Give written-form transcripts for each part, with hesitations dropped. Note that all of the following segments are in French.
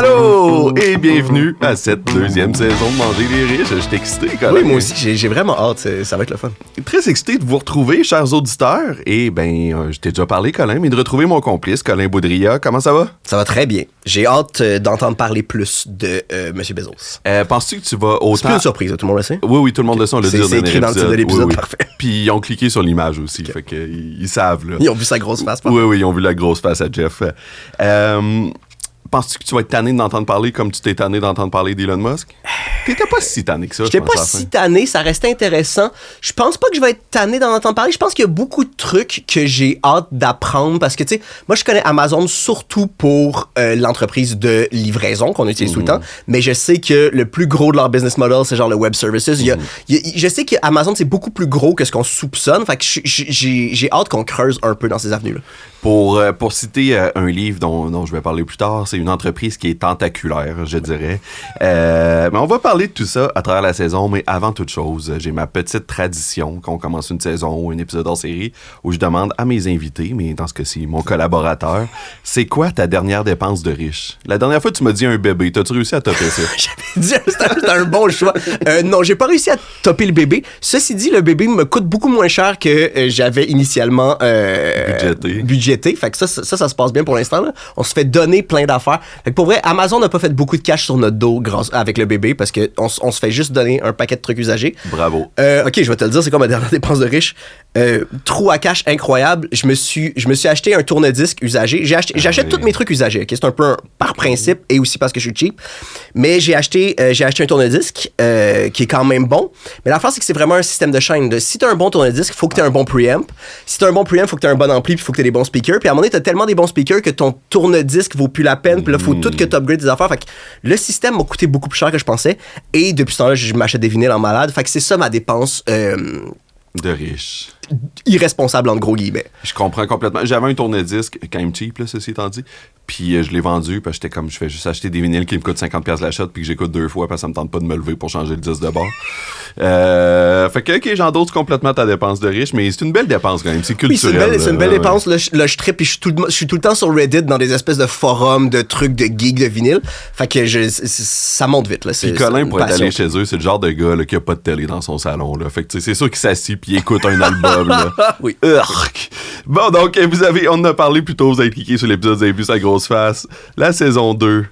Allô et bienvenue à cette deuxième saison de Manger les riches. Je suis excité, Colin. Oui, moi aussi, j'ai vraiment hâte. Ça va être le fun. Très excité de vous retrouver, chers auditeurs. Et je t'ai déjà parlé, Colin, mais de retrouver mon complice, Colin Boudria. Comment ça va? Ça va très bien. J'ai hâte d'entendre parler plus de M. Bezos. Penses-tu que tu vas autant... C'est plus une surprise, tout le monde le sait? Oui, tout le monde le sait, on l'a dit au dernier écrit dans le titre de l'épisode, oui. parfait. Puis ils ont cliqué sur l'image aussi, fait qu'ils savent, là. Ils ont vu sa grosse face, parfait. Oui, ils ont vu la grosse face à Jeff. Penses-tu que tu vas être tanné d'entendre parler comme tu t'es tanné d'entendre parler d'Elon Musk? T'étais pas si tanné que ça, J'étais pas si tanné, ça restait intéressant. Je pense pas que je vais être tanné d'en entendre parler. Je pense qu'il y a beaucoup de trucs que j'ai hâte d'apprendre parce que, tu sais, moi, je connais Amazon surtout pour l'entreprise de livraison qu'on utilise tout le temps, mais je sais que le plus gros de leur business model, c'est genre le web services. Je sais que Amazon, c'est beaucoup plus gros que ce qu'on soupçonne, fait que j'ai hâte qu'on creuse un peu dans ces avenues-là. Pour citer un livre dont je vais parler plus tard, c'est une entreprise qui est tentaculaire, je dirais. Mais on va parler de tout ça à travers la saison, mais avant toute chose, j'ai ma petite tradition quand on commence une saison ou un épisode hors série où je demande à mes invités, mais dans ce cas-ci, mon collaborateur, c'est quoi ta dernière dépense de riche? La dernière fois, tu m'as dit un bébé. T'as-tu réussi à topper ça? J'avais dit c'était un bon choix. Non, j'ai pas réussi à topper le bébé. Ceci dit, le bébé me coûte beaucoup moins cher que j'avais initialement budgété. Fait que ça se passe bien pour l'instant, là. On se fait donner plein d'affaires. Fait que pour vrai, Amazon n'a pas fait beaucoup de cash sur notre dos avec le bébé parce qu'on se fait juste donner un paquet de trucs usagés. Bravo. OK, je vais te le dire, c'est quoi ma dernière dépense de riche? Trou à cash incroyable. Je me suis acheté un tourne-disque usagé. J'achète tous mes trucs usagés. Okay? C'est un peu par principe et aussi parce que je suis cheap. Mais j'ai acheté un tourne-disque qui est quand même bon. Mais l'affaire, c'est que c'est vraiment un système de chaîne. Si t'as un bon tourne-disque, il faut que t'aies un bon preamp. Si t'as un bon preamp, il faut que t'aies un bon ampli puis il faut que t'aies des bons speakers. Puis à un moment donné, t'as tellement des bons speakers que ton tourne-disque vaut plus la peine. Puis là, il faut tout que t'upgrades des affaires. Fait que le système m'a coûté beaucoup plus cher que je pensais. Et depuis ce temps-là, je m'achète des vinyles en malade. Fait que c'est ça ma dépense. De riche. Irresponsable, entre gros guillemets. Je comprends complètement. J'avais un tourne-disque, quand même cheap, là, ceci étant dit. Puis je l'ai vendu, parce que j'étais comme, je fais juste acheter des vinyles qui me coûtent 50$ la shot, puis que j'écoute 2 fois, parce que ça me tente pas de me lever pour changer le disque de bord. Fait que, OK, j'endosse complètement ta dépense de riche, mais c'est une belle dépense quand même. C'est culturel. Oui, c'est une belle dépense. Là, je trippe, puis je suis tout le temps sur Reddit dans des espèces de forums, de trucs, de geeks, de vinyle. Fait que ça monte vite. Là. Puis Colin, pour être allé chez eux, c'est le genre de gars là, qui a pas de télé dans son salon. Là. Fait que c'est sûr qu'il s'assit puis il écoute un album. Là. Oui. Bon, donc, on en a parlé plus tôt, vous avez cliqué sur l'épisode, vous avez vu sa grosse face. La saison 2,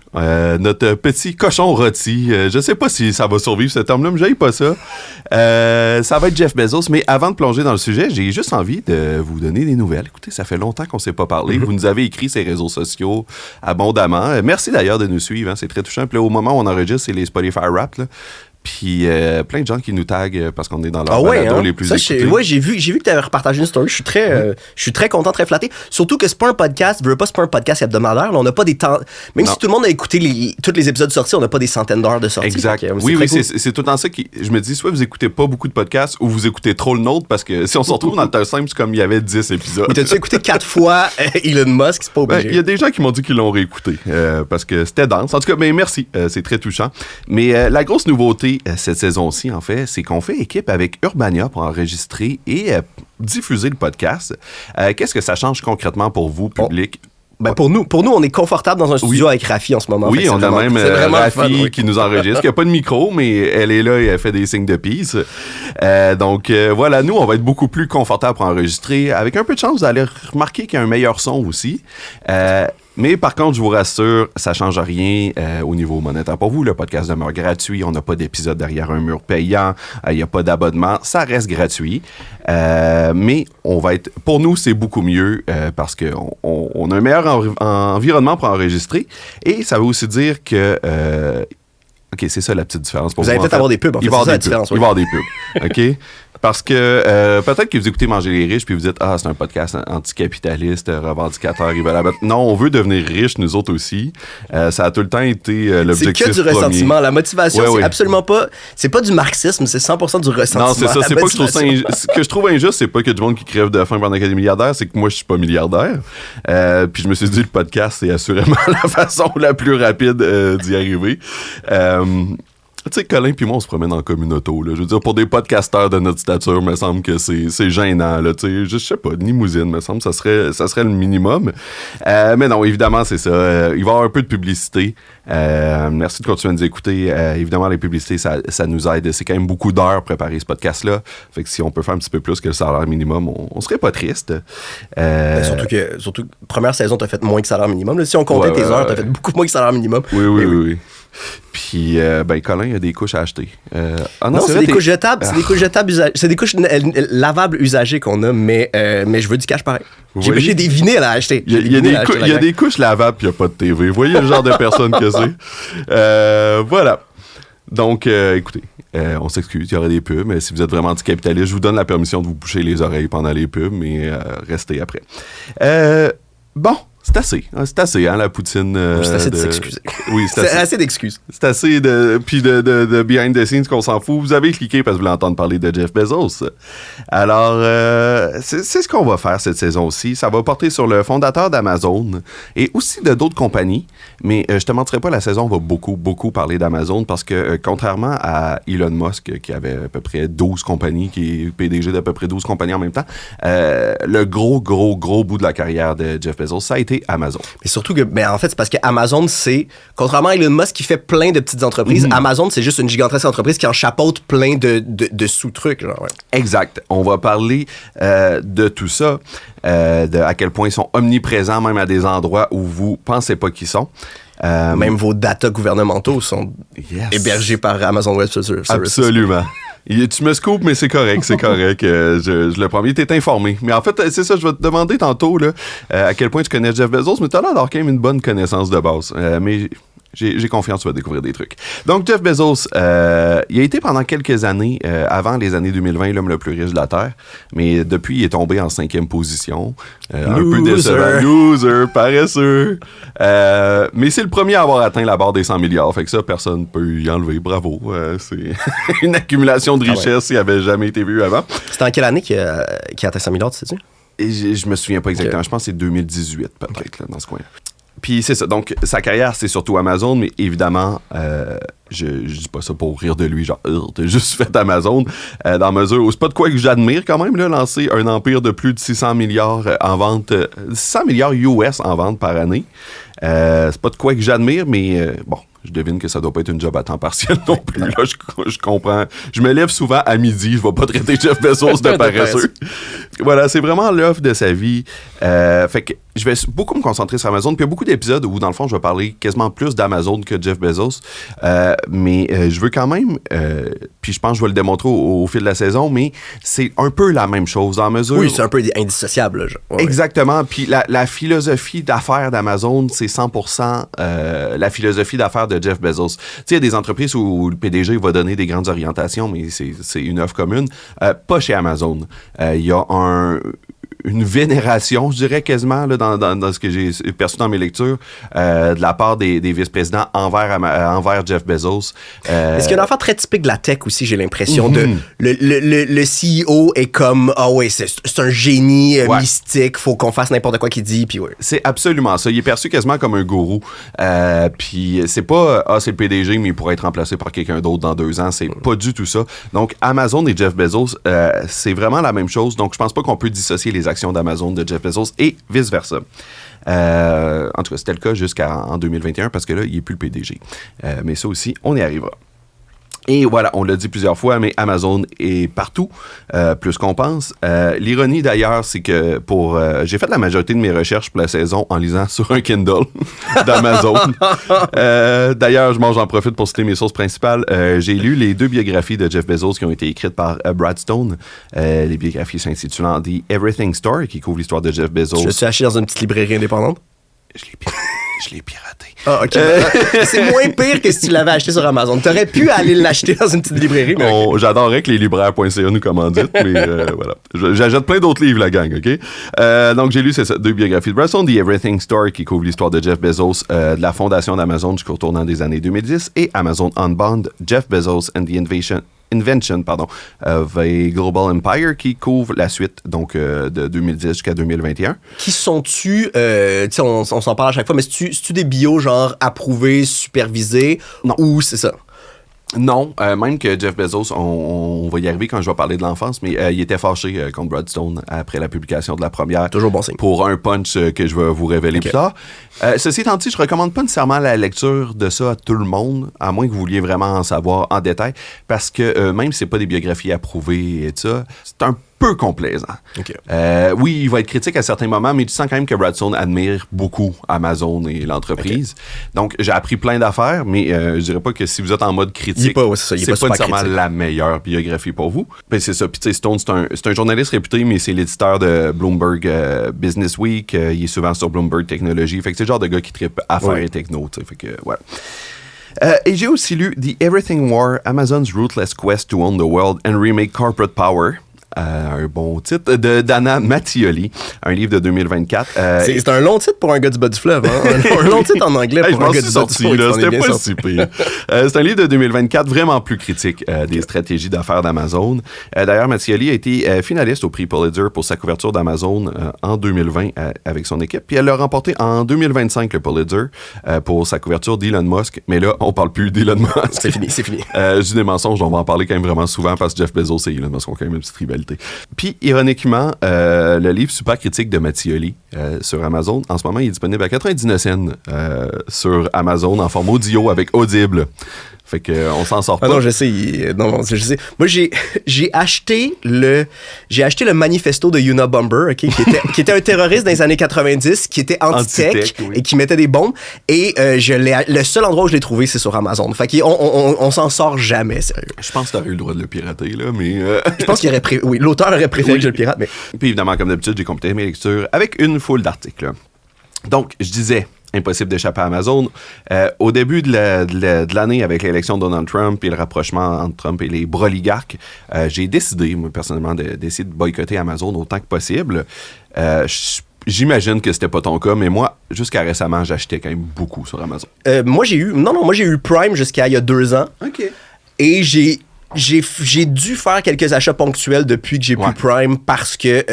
notre petit cochon rôti, je sais pas si ça va survivre ce terme-là, mais j'aille pas ça. Ça va être Jeff Bezos, mais avant de plonger dans le sujet, j'ai juste envie de vous donner des nouvelles. Écoutez, ça fait longtemps qu'on s'est pas parlé. Vous nous avez écrit sur les réseaux sociaux abondamment. Merci d'ailleurs de nous suivre, hein, c'est très touchant. Puis là, au moment où on enregistre, c'est les Spotify Wrapped, là. Puis plein de gens qui nous taguent parce qu'on est dans leur balado les plus écoutés. Ouais, j'ai vu que tu avais repartagé une story. Je suis très content, très flatté. Surtout que c'est pas un podcast, c'est pas un podcast hebdomadaire. Là, on n'a pas des temps. Même si tout le monde a écouté tous les épisodes sortis, on n'a pas des centaines d'heures de sortie. Exact. Oui, c'est tout le temps ça qui. Je me dis, soit vous écoutez pas beaucoup de podcasts ou vous écoutez trop le nôtre parce que si on se retrouve dans le temps simple, c'est comme il y avait 10 épisodes. Mais t'as-tu écouté 4 fois Elon Musk? C'est pas obligé. Il y a des gens qui m'ont dit qu'ils l'ont réécouté parce que c'était dense. En tout cas, mais merci. C'est très touchant. Mais la grosse nouveauté cette saison-ci, en fait, c'est qu'on fait équipe avec Urbania pour enregistrer et diffuser le podcast. Qu'est-ce que ça change concrètement pour vous, public? Pour nous, on est confortable dans un studio avec Rafi en ce moment. Oui, on a même Rafi qui nous enregistre, qui n'a pas de micro, mais elle est là et elle fait des signes de peace. Donc voilà, nous, on va être beaucoup plus confortable pour enregistrer. Avec un peu de chance, vous allez remarquer qu'il y a un meilleur son aussi. Mais par contre, je vous rassure, ça ne change rien au niveau monétaire. Pour vous, le podcast demeure gratuit. On n'a pas d'épisode derrière un mur payant. Il n'y a pas d'abonnement. Ça reste gratuit. Mais pour nous, c'est beaucoup mieux parce qu'on a un meilleur environnement pour enregistrer. Et ça veut aussi dire que... OK, c'est ça la petite différence. Pour vous allez peut-être avoir des pubs. Il va y avoir des pubs. OK? Parce que peut-être que vous écoutez Manger les riches puis vous dites « Ah, c'est un podcast anticapitaliste, revendicateur, ils veulent abattre. » Non, on veut devenir riche, nous autres aussi. Ça a tout le temps été l'objectif premier. C'est que du ressentiment. La motivation, c'est absolument pas... C'est pas du marxisme, c'est 100% du ressentiment. Non, c'est ça. C'est pas que je trouve ça ce que je trouve injuste, c'est pas qu'il y a du monde qui crève de faim pendant qu'il y a des milliardaires, c'est que moi, je suis pas milliardaire. Puis je me suis dit, le podcast, c'est assurément la façon la plus rapide d'y arriver. Tu sais, Colin puis moi, on se promène en communauté, là. Je veux dire, pour des podcasteurs de notre stature, me semble que c'est gênant, là. Tu sais, je sais pas, limousine, me semble, ça serait le minimum. Mais non, évidemment, c'est ça. Il va y avoir un peu de publicité. Merci de continuer à nous écouter. Évidemment, les publicités, ça nous aide. C'est quand même beaucoup d'heures préparer ce podcast-là. Fait que si on peut faire un petit peu plus que le salaire minimum, on serait pas triste. Surtout, première saison, t'as fait moins que salaire minimum. Là. Si on comptait tes heures, t'as fait beaucoup moins que salaire minimum. Oui. Puis, Colin, il y a des couches à acheter. Non, c'est des couches jetables. C'est des couches jetables usagées. C'est des couches lavables usagées qu'on a, mais je veux du cash pareil. J'ai des vinyles à acheter. Il y a des couches lavables puis il n'y a pas de TV. Vous voyez le genre de personne que c'est. Voilà. Donc, écoutez, on s'excuse, il y aura des pubs, mais si vous êtes vraiment anticapitaliste, je vous donne la permission de vous boucher les oreilles pendant les pubs, mais restez après. Bon. C'est assez, hein, la poutine. C'est assez de s'excuser. Oui, c'est assez d'excuses. C'est assez de behind the scenes qu'on s'en fout. Vous avez cliqué parce que vous voulez entendre parler de Jeff Bezos. Alors, c'est ce qu'on va faire cette saison-ci. Ça va porter sur le fondateur d'Amazon et aussi de d'autres compagnies. Mais je te mentirai pas, la saison va beaucoup, beaucoup parler d'Amazon parce que contrairement à Elon Musk, qui avait à peu près 12 compagnies, qui est PDG d'à peu près 12 compagnies en même temps, le gros bout de la carrière de Jeff Bezos, ça a été Amazon. Mais surtout que, en fait, c'est parce que Amazon, c'est, contrairement à Elon Musk qui fait plein de petites entreprises, Amazon, c'est juste une gigantesque entreprise qui en chapeaute plein de sous-trucs. Genre, ouais. Exact. On va parler de tout ça, de à quel point ils sont omniprésents, même à des endroits où vous pensez pas qu'ils sont. Même vos data gouvernementaux sont hébergés par Amazon Web Services. Absolument. Tu me scoopes, mais c'est correct. Je le prends. Il était informé. Mais en fait, c'est ça, je vais te demander tantôt là, à quel point tu connais Jeff Bezos, mais tu as l'air d'avoir quand même une bonne connaissance de base. Mais j'ai confiance, tu vas découvrir des trucs. Donc, Jeff Bezos, il a été pendant quelques années, avant les années 2020, l'homme le plus riche de la Terre. Mais depuis, il est tombé en 5e position. Un peu décevant. Loser, paresseux. Mais c'est le premier à avoir atteint la barre des 100 milliards. Fait que ça, personne ne peut y enlever. Bravo. C'est une accumulation de richesses qui n'avait jamais été vue avant. C'était en quelle année qu'il a atteint 100 milliards, tu sais-tu? Et je me souviens pas exactement. Okay. Je pense que c'est 2018, peut-être, là, dans ce coin-là. Puis c'est ça. Donc, sa carrière, c'est surtout Amazon, mais évidemment, je dis pas ça pour rire de lui, genre, t'as juste fait Amazon, dans mesure où c'est pas de quoi que j'admire quand même, là, lancer un empire de plus de 600 milliards en vente, 600 milliards US en vente par année. C'est pas de quoi que j'admire, mais bon, je devine que ça doit pas être une job à temps partiel non plus. Là, je comprends. Je me lève souvent à midi, je vais pas traiter Jeff Bezos de paresseux. Voilà, c'est vraiment l'œuvre de sa vie. Fait que je vais beaucoup me concentrer sur Amazon. Puis il y a beaucoup d'épisodes où, dans le fond, je vais parler quasiment plus d'Amazon que de Jeff Bezos. Mais je veux quand même, puis je pense que je vais le démontrer au fil de la saison, mais c'est un peu la même chose dans mesure. Oui, c'est un peu indissociable. Là, ouais. Exactement. Puis la philosophie d'affaires d'Amazon, c'est 100% la philosophie d'affaires de Jeff Bezos. Tu sais, il y a des entreprises où le PDG va donner des grandes orientations, mais c'est une œuvre commune. Pas chez Amazon. Il y a une vénération, je dirais quasiment, là, dans ce que j'ai perçu dans mes lectures, de la part des vice-présidents envers Jeff Bezos. Est-ce qu'il y a une affaire très typique de la tech aussi, j'ai l'impression, de le CEO est comme, c'est un génie mystique, faut qu'on fasse n'importe quoi qu'il dit, puis ouais. C'est absolument ça. Il est perçu quasiment comme un gourou. Puis c'est pas, c'est le PDG, mais il pourrait être remplacé par quelqu'un d'autre dans 2 ans. C'est pas du tout ça. Donc, Amazon et Jeff Bezos, c'est vraiment la même chose. Donc, je pense pas qu'on peut dissocier les actions d'Amazon de Jeff Bezos et vice-versa. En tout cas, c'était le cas jusqu'en 2021 parce que là, il n'est plus le PDG. Mais ça aussi, on y arrivera. Et voilà, on l'a dit plusieurs fois, mais Amazon est partout, plus qu'on pense. L'ironie d'ailleurs, c'est que j'ai fait la majorité de mes recherches pour la saison en lisant sur un Kindle d'Amazon. D'ailleurs, j'en profite pour citer mes sources principales. J'ai lu les 2 biographies de Jeff Bezos qui ont été écrites par Brad Stone. Les biographies s'intitulant The Everything Story, qui couvre l'histoire de Jeff Bezos. Je suis acheté dans une petite librairie indépendante. Je l'ai piraté. Ah, OK. C'est moins pire que si tu l'avais acheté sur Amazon. Tu aurais pu aller l'acheter dans une petite librairie. Mais okay. J'adorerais que les libraires.ca nous commanditent, mais voilà. J'achète plein d'autres livres, la gang, OK? Donc, j'ai lu ces 2 biographies de Brad Stone, The Everything Story, qui couvre l'histoire de Jeff Bezos, de la fondation d'Amazon jusqu'au tournant des années 2010, et Amazon Unbound, Jeff Bezos and the Invention of a Global Empire, qui couvre la suite donc de 2010 jusqu'à 2021. Qui sont-tu, on s'en parle à chaque fois, mais c'est-tu des bios genre approuvés, supervisés? Non. Ou c'est ça? Non, même que Jeff Bezos, on va y arriver quand je vais parler de l'enfance, mais il était fâché contre Broadstone après la publication de la première. Toujours bon signe. Pour un punch que je vais vous révéler plus tard. Ceci étant dit, je recommande pas nécessairement la lecture de ça à tout le monde, à moins que vous vouliez vraiment en savoir en détail, parce que même si c'est pas des biographies approuvées et tout ça, c'est un peu complaisant. Okay. Oui, il va être critique à certains moments, mais tu sens quand même que Broadstone admire beaucoup Amazon et l'entreprise. Okay. Donc, j'ai appris plein d'affaires, mais je dirais pas que si vous êtes en mode critique, c'est pas nécessairement la meilleure biographie pour vous. Ben, c'est ça. Puis, tu sais, Stone, c'est un journaliste réputé, mais c'est l'éditeur de Bloomberg Business Week. Il est souvent sur Bloomberg Technology. Fait que c'est le genre de gars qui trippe affaires et techno. Fait que, voilà. Et j'ai aussi lu The Everything War, Amazon's Ruthless Quest to Own the World and Remake Corporate Power. Un bon titre de Dana Mattioli, un livre de 2024. C'est un long titre pour un gars du bas du fleuve, hein? Un long titre en anglais pour un gars du bas du fleuve. C'était pas si pire. C'est un livre de 2024 vraiment plus critique des stratégies d'affaires d'Amazon. D'ailleurs, Mattioli a été finaliste au prix Pulitzer pour sa couverture d'Amazon en 2020 avec son équipe. Puis elle l'a remporté en 2025 le Pulitzer pour sa couverture d'Elon Musk. Mais là, on parle plus d'Elon Musk. C'est fini, c'est fini. Je dis des mensonges, on va en parler quand même vraiment souvent parce que Jeff Bezos et Elon Musk ont quand même une petite rivalité. Puis, ironiquement, le livre super critique de Mattioli sur Amazon, en ce moment, il est disponible à 99 cents sur Amazon en format audio avec Audible. Fait qu'on s'en sort pas. Ah non, je sais. Je sais. Moi, j'ai acheté le manifesto de Unabomber, okay, qui était un terroriste dans les années 90, qui était anti-tech oui. Et qui mettait des bombes. Et le seul endroit où je l'ai trouvé, c'est sur Amazon. Fait qu'on s'en sort jamais, sérieux. Je pense que t'aurais eu le droit de le pirater, là, mais... Je pense qu'il oui, l'auteur aurait préféré que je le pirate, mais... Puis évidemment, comme d'habitude, j'ai complété mes lectures avec une foule d'articles. Là. Donc, je disais... Impossible d'échapper à Amazon. Au début de l'année, avec l'élection de Donald Trump et le rapprochement entre Trump et les broligarques, j'ai décidé, moi, personnellement, d'essayer de boycotter Amazon autant que possible. J'imagine que c'était pas ton cas, mais moi, jusqu'à récemment, j'achetais quand même beaucoup sur Amazon. Moi, j'ai eu Prime jusqu'à il y a 2 ans. OK. Et j'ai dû faire quelques achats ponctuels depuis que j'ai plus Prime parce que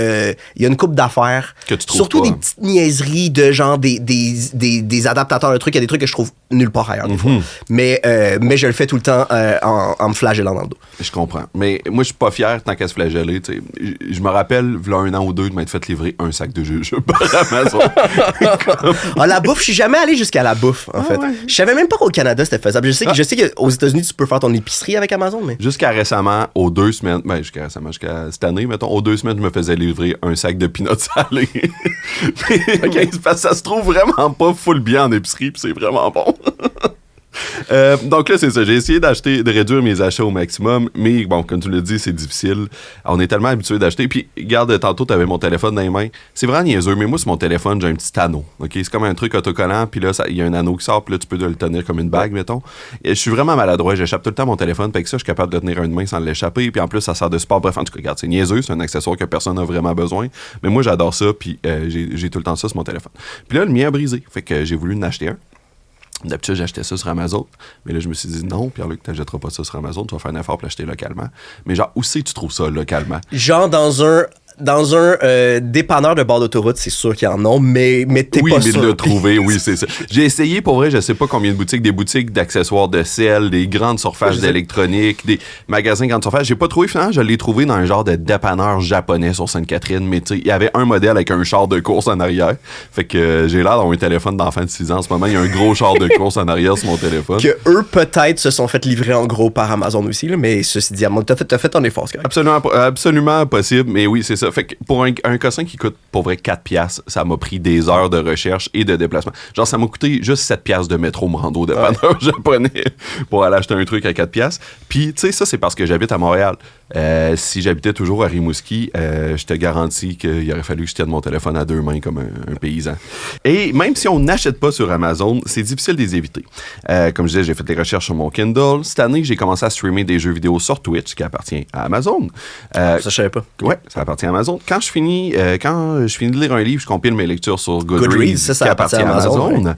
il y a une couple d'affaires, que tu trouves surtout pas, des petites niaiseries de genre des adaptateurs de trucs, il y a des trucs que je trouve nulle part ailleurs des fois. Mais je le fais tout le temps en me flagellant dans le dos. Je comprends. Mais moi, je suis pas fier tant qu'à se flageller. T'sais. Je me rappelle, il y a 1 an ou 2, de m'être fait livrer un sac de jujubes par Amazon. La bouffe, je suis jamais allé jusqu'à la bouffe, en fait. Ouais. Je savais même pas qu'au Canada, c'était faisable. Je sais qu'aux États-Unis, tu peux faire ton épicerie avec Amazon, mais... Jusqu'à récemment, aux 2 semaines, jusqu'à cette année, mettons, aux 2 semaines, je me faisais livrer un sac de peanuts salés. Okay. Parce que ça se trouve vraiment pas full bien en épicerie, puis c'est vraiment bon. Donc là, c'est ça. J'ai essayé de réduire mes achats au maximum, mais bon, comme tu l'as dit, c'est difficile. On est tellement habitué d'acheter. Puis, regarde, tantôt, tu avais mon téléphone dans les mains. C'est vraiment niaiseux, mais moi, sur mon téléphone, j'ai un petit anneau. Okay? C'est comme un truc autocollant, puis là, il y a un anneau qui sort, puis là, tu peux le tenir comme une bague, mettons. Et je suis vraiment maladroit. J'échappe tout le temps mon téléphone, fait que ça, je suis capable de tenir une main sans l'échapper. Puis en plus, ça sert de support. Bref, en tout cas, regarde, c'est niaiseux. C'est un accessoire que personne n'a vraiment besoin. Mais moi, j'adore ça, puis j'ai tout le temps ça sur mon téléphone. Puis là, le mien a brisé. Fait que j'ai voulu en acheter un. D'habitude, j'achetais ça sur Amazon. Mais là, je me suis dit, non, Pierre-Luc, tu n'achèteras pas ça sur Amazon. Tu vas faire un effort pour l'acheter localement. Mais genre, où c'est que tu trouves ça localement? Genre dans un dépanneur de bord d'autoroute, c'est sûr qu'il y en a, mais t'es pas sûr. Oui, mais de le trouver, oui, c'est ça. J'ai essayé, pour vrai, je sais pas combien de boutiques, des boutiques d'accessoires de sel, des grandes surfaces d'électronique, des magasins grandes surfaces. J'ai pas trouvé, finalement, je l'ai trouvé dans un genre de dépanneur japonais sur Sainte-Catherine, mais tu sais, il y avait un modèle avec un char de course en arrière. Fait que j'ai l'air d'avoir un téléphone d'enfant de 6 ans en ce moment. Il y a un gros char de course en arrière sur mon téléphone. Que eux, peut-être, se sont fait livrer en gros par Amazon aussi, là, mais ceci dit, t'as fait ton effort, c'est correct. Absolument possible, mais oui, c'est ça. Fait que pour un cossin qui coûte pour vrai 4$, ça m'a pris des heures de recherche et de déplacement. Genre, ça m'a coûté juste 7$ de métro me rendre au dépanneur japonais pour aller acheter un truc à 4$. Puis, tu sais, ça, c'est parce que j'habite à Montréal. Si j'habitais toujours à Rimouski, je te garantis qu'il aurait fallu que je tienne mon téléphone à 2 mains comme un paysan. Et même si on n'achète pas sur Amazon, c'est difficile de les éviter. Comme je disais, j'ai fait des recherches sur mon Kindle. Cette année, j'ai commencé à streamer des jeux vidéo sur Twitch, qui appartient à Amazon. Ça, je savais pas. Ouais, ça appartient à Amazon. Quand je finis de lire un livre, je compile mes lectures sur Goodreads, ça appartient à Amazon. Ouais.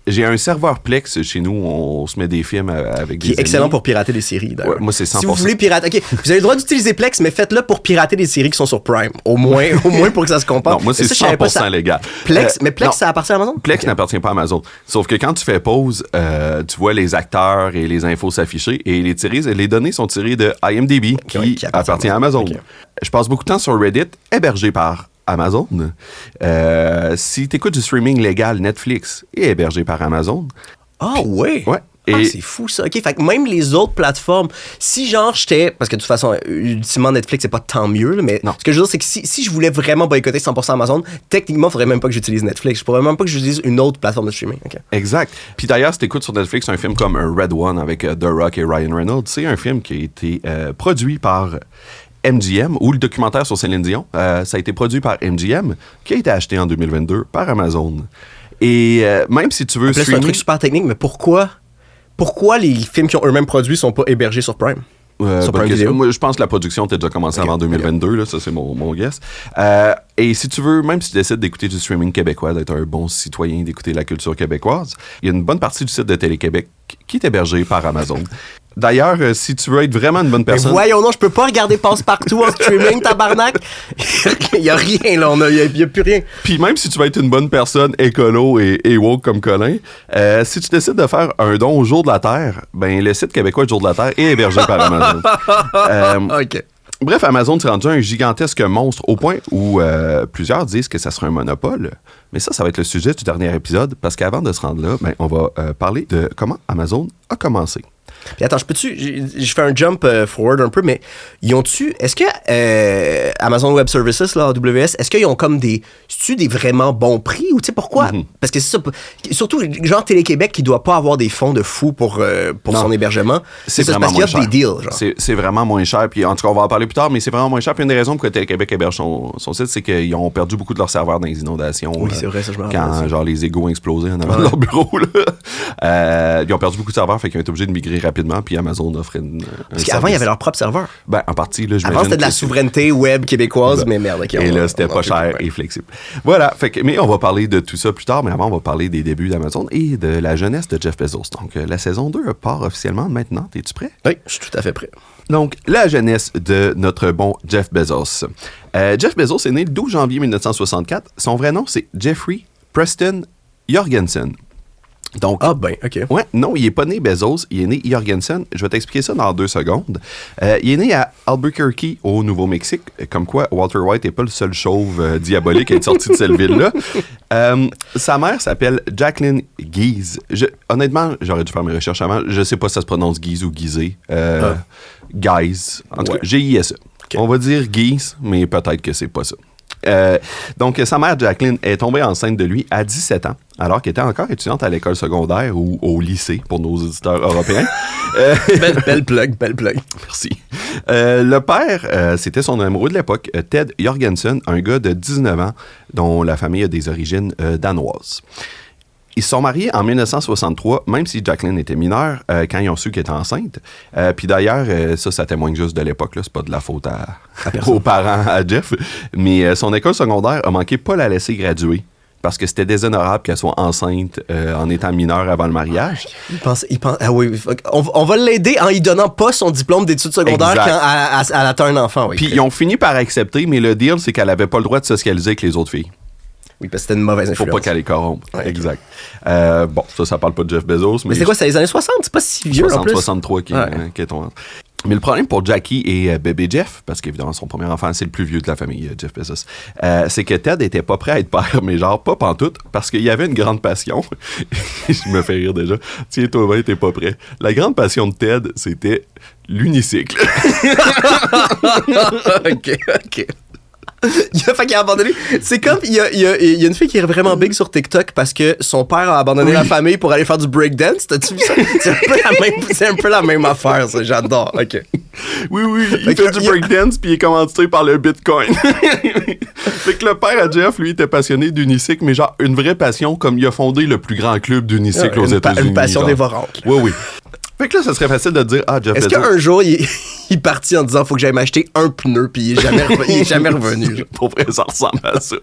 J'ai un serveur Plex chez nous, on se met des films avec des Qui est excellent amis. pour pirater des séries, d'ailleurs. Ouais, moi, c'est 100%. Si vous voulez pirater... OK, vous avez le droit d'utiliser Plex, mais faites-le pour pirater des séries qui sont sur Prime. Au moins pour que ça se comporte. Non, moi, c'est 100% légal. Plex, mais Plex, ça appartient à Amazon? Plex n'appartient pas à Amazon. Sauf que quand tu fais pause, tu vois les acteurs et les infos s'afficher et les données sont tirées de IMDb, qui appartient à Amazon. Okay. Je passe beaucoup de temps sur Reddit, hébergé par Amazon. Si tu écoutes du streaming légal, Netflix est hébergé par Amazon. Ah ouais? Ouais. C'est fou ça. OK, fait que même les autres plateformes, si genre j'étais... Parce que de toute façon, ultimement, Netflix, c'est pas tant mieux, là, mais ce que je veux dire, c'est que si je voulais vraiment boycotter 100% Amazon, techniquement, il faudrait même pas que j'utilise Netflix. Je pourrais même pas que j'utilise une autre plateforme de streaming. Okay. Exact. Puis d'ailleurs, si t'écoutes sur Netflix un film comme Red One avec The Rock et Ryan Reynolds, c'est un film qui a été produit par MGM, ou le documentaire sur Céline Dion, ça a été produit par MGM, qui a été acheté en 2022 par Amazon. Et même si tu veux streamer... C'est un truc super technique, mais pourquoi les films qui ont eux-mêmes produits sont pas hébergés sur Prime? Moi, je pense que la production a déjà commencé avant 2022, là, ça c'est mon guess. Et si tu veux, même si tu décides d'écouter du streaming québécois, d'être un bon citoyen, d'écouter la culture québécoise, il y a une bonne partie du site de Télé-Québec qui est hébergé par Amazon. D'ailleurs, si tu veux être vraiment une bonne personne... Mais voyons, non, je peux pas regarder Passe-Partout en streaming, tabarnak. Il y a rien, là, il y a plus rien. Puis même si tu veux être une bonne personne écolo et woke comme Colin, si tu décides de faire un don au Jour de la Terre, ben le site québécois du Jour de la Terre est hébergé par Amazon. OK. Bref, Amazon s'est rendu un gigantesque monstre au point où plusieurs disent que ça sera un monopole. Mais ça va être le sujet du dernier épisode, parce qu'avant de se rendre là, ben, on va parler de comment Amazon a commencé. Puis attends, je fais un jump forward un peu, mais est-ce que Amazon Web Services, là, AWS, est-ce qu'ils ont comme des vraiment bons prix, ou tu sais pourquoi? Parce que c'est ça, surtout genre Télé-Québec qui doit pas avoir des fonds de fou pour son hébergement. C'est ça, vraiment parce qu'il y a moins des deals, genre. C'est vraiment moins cher, puis en tout cas, on va en parler plus tard, mais c'est vraiment moins cher. Puis une des raisons pourquoi Télé-Québec héberge son site, c'est qu'ils ont perdu beaucoup de leurs serveurs dans les inondations. Oui, c'est vrai, ça, je me rappelle. Quand genre les égouts ont explosé en avant de leur bureau, là. Ils ont perdu beaucoup de serveurs, fait qu'ils ont été obligés de migrer rapidement, puis Amazon offrait parce qu'avant, il y avait leur propre serveur. Ben, en partie, là, avant, c'était de la souveraineté web québécoise, mais merde. Okay, et là, c'était pas cher et flexible. Voilà, mais on va parler de tout ça plus tard, mais avant, on va parler des débuts d'Amazon et de la jeunesse de Jeff Bezos. Donc, la saison 2 part officiellement maintenant. Es-tu prêt? Oui, je suis tout à fait prêt. Donc, la jeunesse de notre bon Jeff Bezos. Jeff Bezos est né le 12 janvier 1964. Son vrai nom, c'est Jeffrey Preston Jorgensen. Donc, OK. Ouais, non, il n'est pas né Bezos, il est né Jorgensen. Je vais t'expliquer ça dans 2 secondes. Il est né à Albuquerque, au Nouveau-Mexique. Comme quoi, Walter White n'est pas le seul chauve diabolique à être sorti de cette ville-là. Sa mère s'appelle Jacqueline Guise. Honnêtement, j'aurais dû faire mes recherches avant. Je ne sais pas si ça se prononce Guise ou Guisé. Guise. En tout cas, G-I-S-E. Okay. On va dire Guise, mais peut-être que c'est pas ça. Donc, sa mère, Jacqueline, est tombée enceinte de lui à 17 ans, alors qu'elle était encore étudiante à l'école secondaire ou au lycée, pour nos auditeurs européens. Belle plug. Merci. Le père, c'était son amoureux de l'époque, Ted Jorgensen, un gars de 19 ans, dont la famille a des origines danoises. Ils se sont mariés en 1963, même si Jacqueline était mineure, quand ils ont su qu'elle était enceinte. Puis d'ailleurs, ça témoigne juste de l'époque, là. C'est pas de la faute aux parents, à Jeff. Mais son école secondaire a manqué pas la laisser graduer. Parce que c'était déshonorable qu'elle soit enceinte en étant mineure avant le mariage. Il pense, ah oui, on va l'aider en lui donnant pas son diplôme d'études secondaires quand elle atteint un enfant. Oui. Puis ils ont fini par accepter, mais le deal, c'est qu'elle avait pas le droit de socialiser avec les autres filles. Oui, parce que c'était une mauvaise influence. Faut pas qu'elle les corrompe. Ouais. Exact. Bon, ça parle pas de Jeff Bezos. Mais c'est quoi, c'est les années 60? C'est pas si vieux, 60, en plus? 63 qui est ton... Mais le problème pour Jackie et bébé Jeff, parce qu'évidemment, son premier enfant, c'est le plus vieux de la famille, Jeff Bezos, c'est que Ted était pas prêt à être père, mais genre pas pantoute, parce qu'il y avait une grande passion. Je me fais rire déjà. Tiens, toi, ben, t'es pas prêt. La grande passion de Ted, c'était l'unicycle. OK. Fait qu'il a abandonné. C'est comme, il y a une fille qui est vraiment big sur TikTok parce que son père a abandonné la famille pour aller faire du breakdance. T'as-tu vu ça? C'est un peu la même affaire, ça. J'adore. OK. Oui. Il fait du breakdance puis il est commandité par le Bitcoin. Fait que le père à Jeff, lui, était passionné d'unicycle, mais genre une vraie passion, comme il a fondé le plus grand club d'unicycle aux États-Unis. Une passion dévorante. Oui. Fait que là, ça serait facile de dire, Jeff Bezos. Est-ce qu'un jour, il est parti en disant, faut que j'aille m'acheter un pneu, puis il est jamais revenu. Pour vrai, ça ressemble à ça.